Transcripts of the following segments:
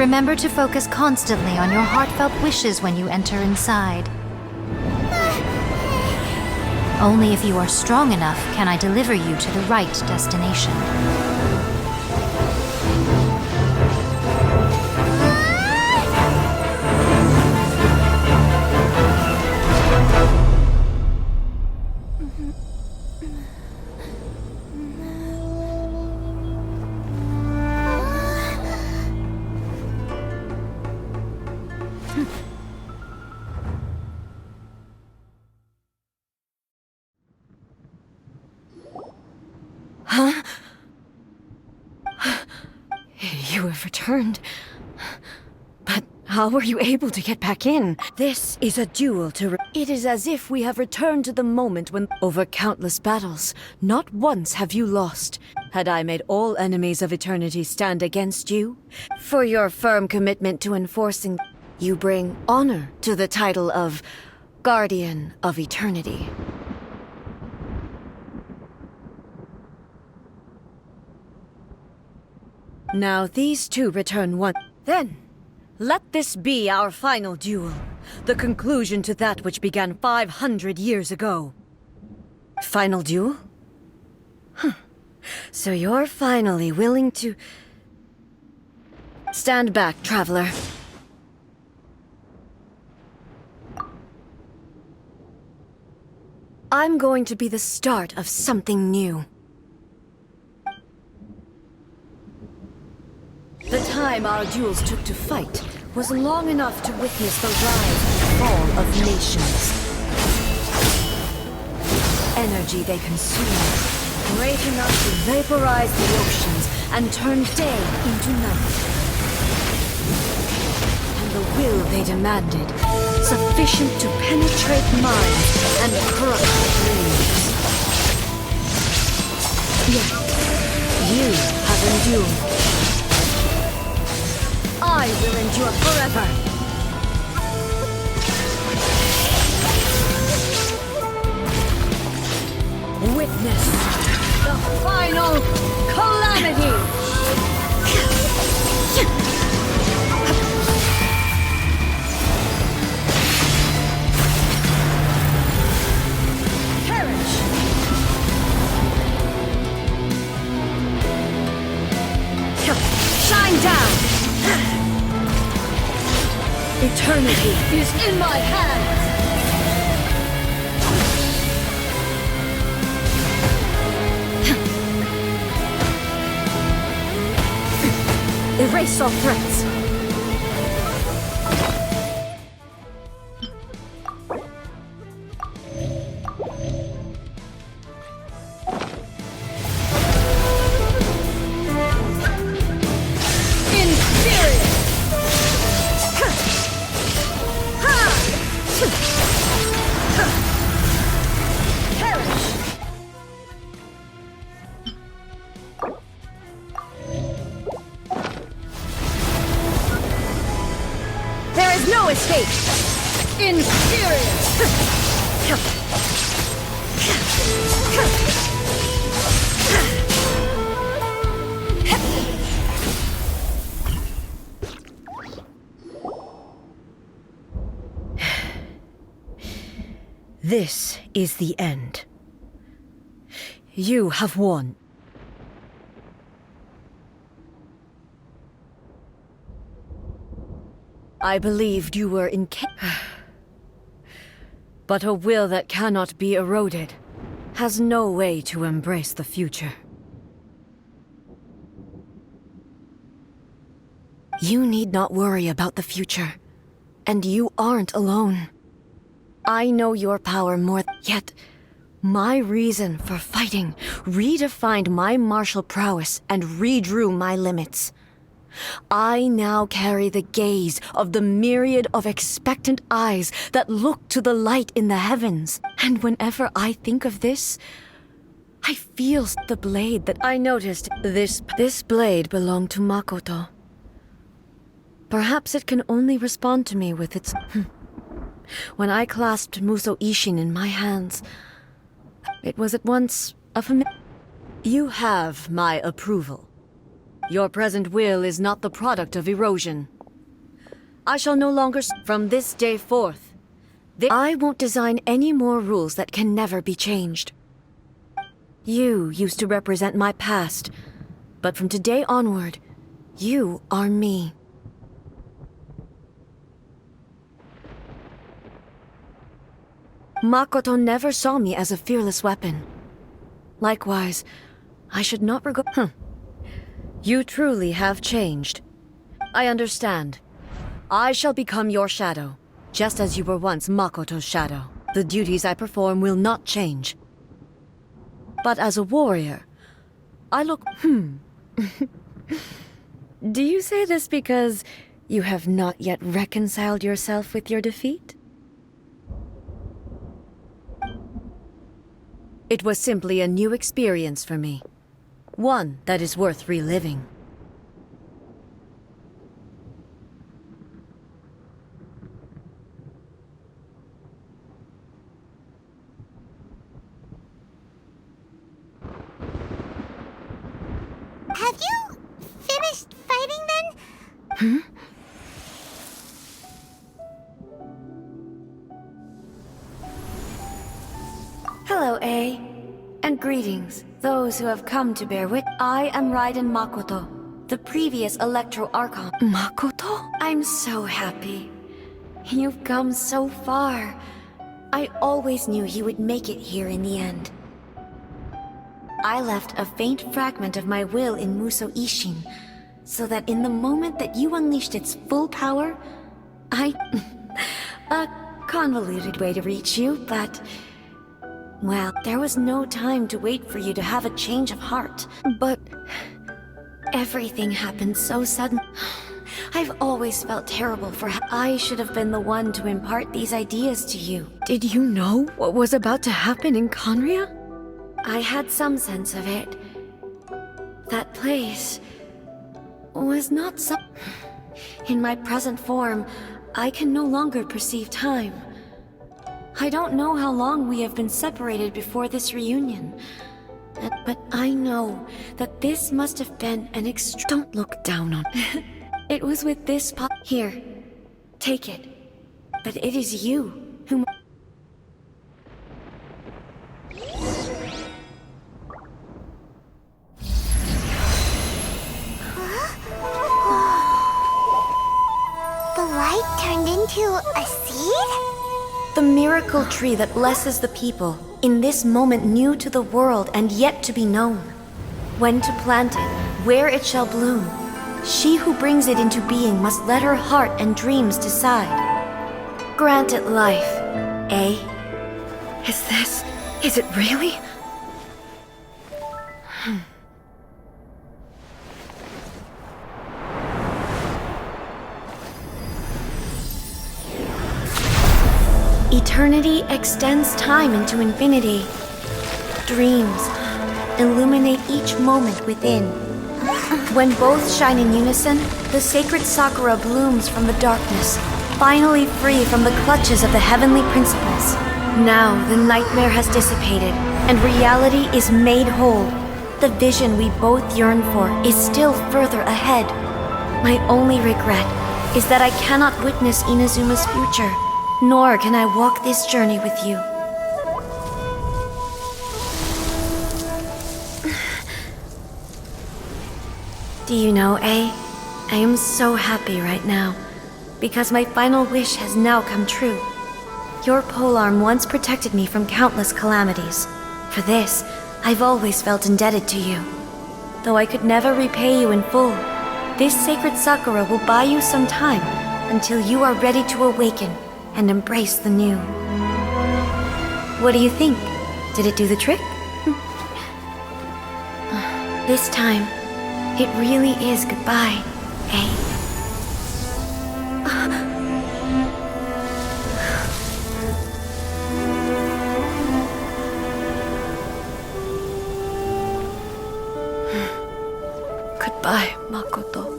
Remember to focus constantly on your heartfelt wishes when you enter inside. Only if you are strong enough can I deliver you to the right destination. Huh? You have returned. But how were you able to get back in? This is a duel to... It is as if we have returned to the moment when... Over countless battles, not once have you lost. Had I made all enemies of eternity stand against you? For your firm commitment to enforcing... You bring honor to the title of Guardian of Eternity. Now these two return one. Then, let this be our final duel. The conclusion to that which began 500 years ago. Final duel? Huh. So you're finally willing to... Stand back, traveler. I'm going to be the start of something new. The time our duels took to fight was long enough to witness the rise and fall of nations. Energy they consumed, great enough to vaporize the oceans and turn day into night. And the will they demanded, sufficient to penetrate minds and crush dreams. Yet, you have endured. I will endure forever! Witness the final calamity! Perish! Shine down! Eternity is in my hands! Erase all threats! No escape! Infurious! This is the end. You have won. I believed you were but a will that cannot be eroded has no way to embrace the future. You need not worry about the future, and you aren't alone. I know your power more, yet my reason for fighting redefined my martial prowess and redrew my limits. I now carry the gaze of the myriad of expectant eyes that look to the light in the heavens. And whenever I think of this, I feel the blade that I noticed. This blade belonged to Makoto. Perhaps it can only respond to me with its... When I clasped Muso Ishin in my hands, it was at once a familiar... You have my approval. Your present will is not the product of erosion. I shall no longer from this day forth. I won't design any more rules that can never be changed. You used to represent my past, but from today onward, you are me. Makoto never saw me as a fearless weapon. Likewise, I should not regret. You truly have changed. I understand. I shall become your shadow, just as you were once Makoto's shadow. The duties I perform will not change. But as a warrior, I look... Do you say this because you have not yet reconciled yourself with your defeat? It was simply a new experience for me. One that is worth reliving. Have you finished fighting then? Hello, A. And greetings, those who have come to bear witness. I am Raiden Makoto, the previous Electro Archon. Makoto? I'm so happy. You've come so far. I always knew you would make it here in the end. I left a faint fragment of my will in Muso Ishin, so that in the moment that you unleashed its full power, a convoluted way to reach you, but... well, there was no time to wait for you to have a change of heart. But... everything happened so sudden. I've always felt terrible for I should have been the one to impart these ideas to you. Did you know what was about to happen in Conria? I had some sense of it. That place was not so... In my present form, I can no longer perceive time. I don't know how long we have been separated before this reunion. But I know that this must have been an Don't look down on... It was with this Here, take it. But it is you who... The light turned into a seed? The miracle tree that blesses the people, in this moment new to the world and yet to be known. When to plant it, where it shall bloom. She who brings it into being must let her heart and dreams decide. Grant it life, eh? Is it really? Eternity extends time into infinity. Dreams illuminate each moment within. When both shine in unison, the sacred Sakura blooms from the darkness, finally free from the clutches of the heavenly principles. Now the nightmare has dissipated, and reality is made whole. The vision we both yearn for is still further ahead. My only regret is that I cannot witness Inazuma's future, nor can I walk this journey with you. Do you know, A? I am so happy right now, because my final wish has now come true. Your polearm once protected me from countless calamities. For this, I've always felt indebted to you. Though I could never repay you in full, this sacred Sakura will buy you some time until you are ready to awaken and embrace the new. What do you think? Did it do the trick? This time, it really is goodbye, eh? Goodbye, Makoto.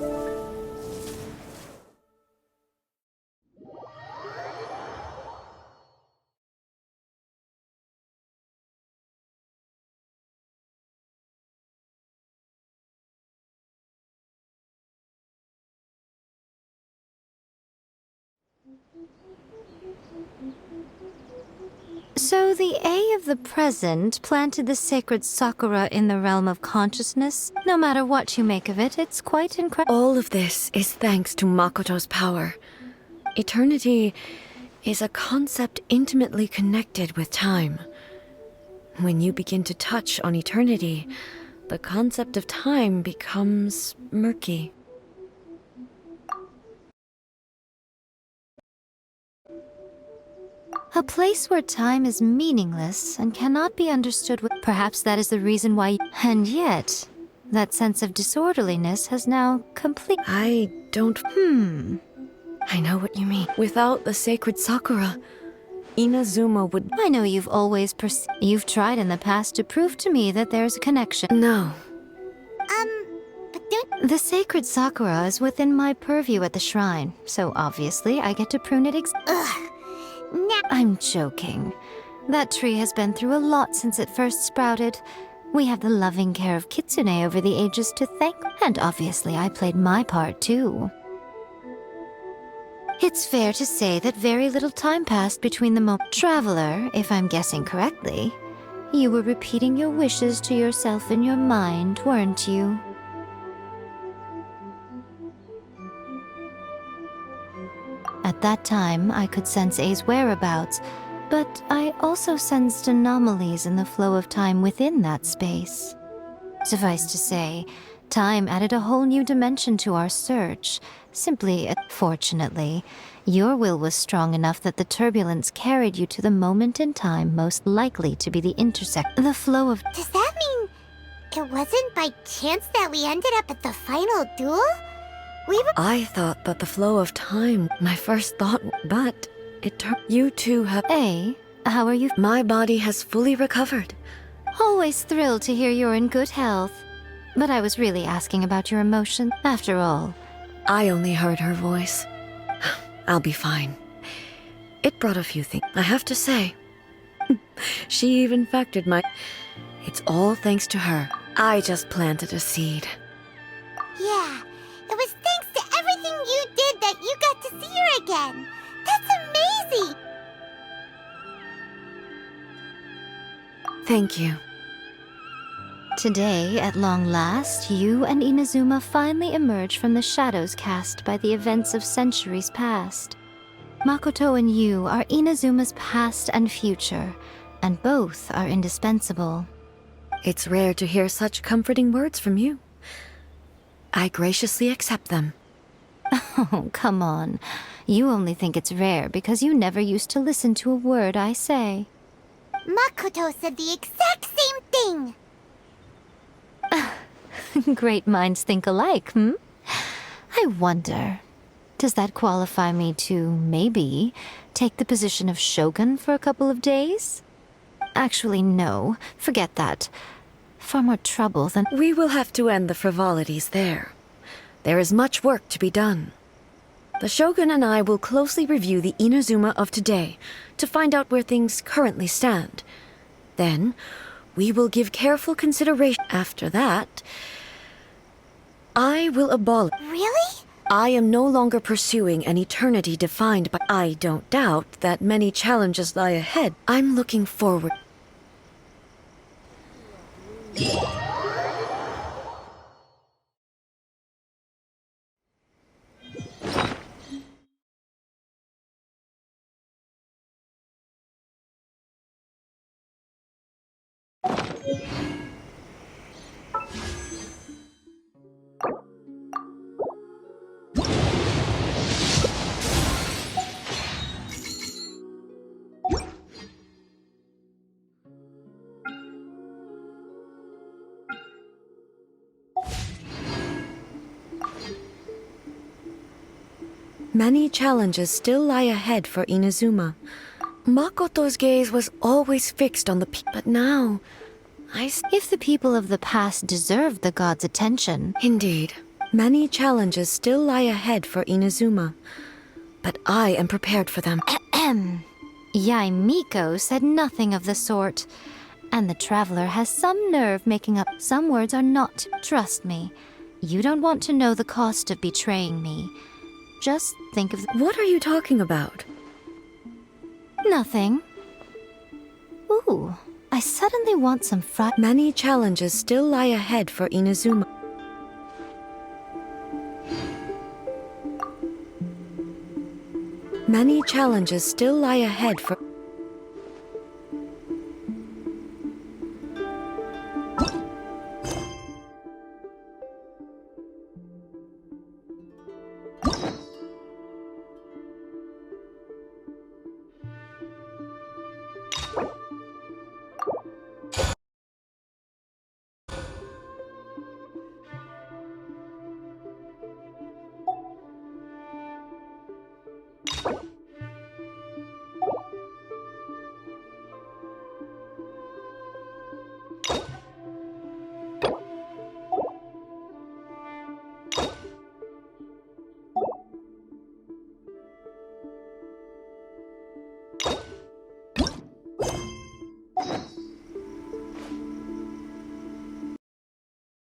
So the A of the present planted the sacred sakura in the realm of consciousness. No matter what you make of it, it's quite incredible. All of this is thanks to Makoto's power. Eternity is a concept intimately connected with time. When you begin to touch on eternity, the concept of time becomes murky. A place where time is meaningless and cannot be understood with... Perhaps that is the reason why... And yet, that sense of disorderliness has now complete... I don't... I know what you mean. Without the sacred sakura, Inazuma would... I know you've always You've tried in the past to prove to me that there's a connection. No. But don't... The sacred sakura is within my purview at the shrine, so obviously I get to prune it Ugh. Now... I'm joking. That tree has been through a lot since it first sprouted. We have the loving care of Kitsune over the ages to thank, and obviously I played my part too. It's fair to say that very little time passed between the Traveler, if I'm guessing correctly. You were repeating your wishes to yourself in your mind, weren't you? At that time, I could sense A's whereabouts, but I also sensed anomalies in the flow of time within that space. Suffice to say, time added a whole new dimension to our search. Simply, fortunately, your will was strong enough that the turbulence carried you to the moment in time most likely to be the the flow of... Does that mean it wasn't by chance that we ended up at the final duel? We were... I thought that the flow of time, my first thought, but it turned... You two have... A, how are you? My body has fully recovered. Always thrilled to hear you're in good health. But I was really asking about your emotion. After all, I only heard her voice. I'll be fine. It brought a few things, I have to say. She even factored my... It's all thanks to her. I just planted a seed. Yeah, it was thanks to everything you did that you got to see her again. That's amazing! Thank you. today, at long last, you and Inazuma finally emerge from the shadows cast by the events of centuries past. Makoto and you are Inazuma's past and future, and both are indispensable. It's rare to hear such comforting words from you. I graciously accept them. Oh, come on. You only think it's rare because you never used to listen to a word I say. Makoto said the exact same thing! Great minds think alike, hmm? I wonder, does that qualify me to, maybe, take the position of shogun for a couple of days? Actually, no. Forget that. Far more trouble than— We will have to end the frivolities there. There is much work to be done. The Shogun and I will closely review the Inazuma of today to find out where things currently stand. Then, we will give careful consideration. After that, I will abolish— Really? I am no longer pursuing an eternity defined by— I don't doubt that many challenges lie ahead. I'm looking forward. Many challenges still lie ahead for Inazuma. Makoto's gaze was always fixed on the but now, If the people of the past deserve the god's attention— Indeed, many challenges still lie ahead for Inazuma. But I am prepared for them. Yae Miko said nothing of the sort. And the traveler has some nerve making up— Some words are not— Trust me, you don't want to know the cost of betraying me. Just think of What are you talking about? nothing. Ooh, I suddenly want some fried. Many challenges still lie ahead for Inazuma. Many challenges still lie ahead for...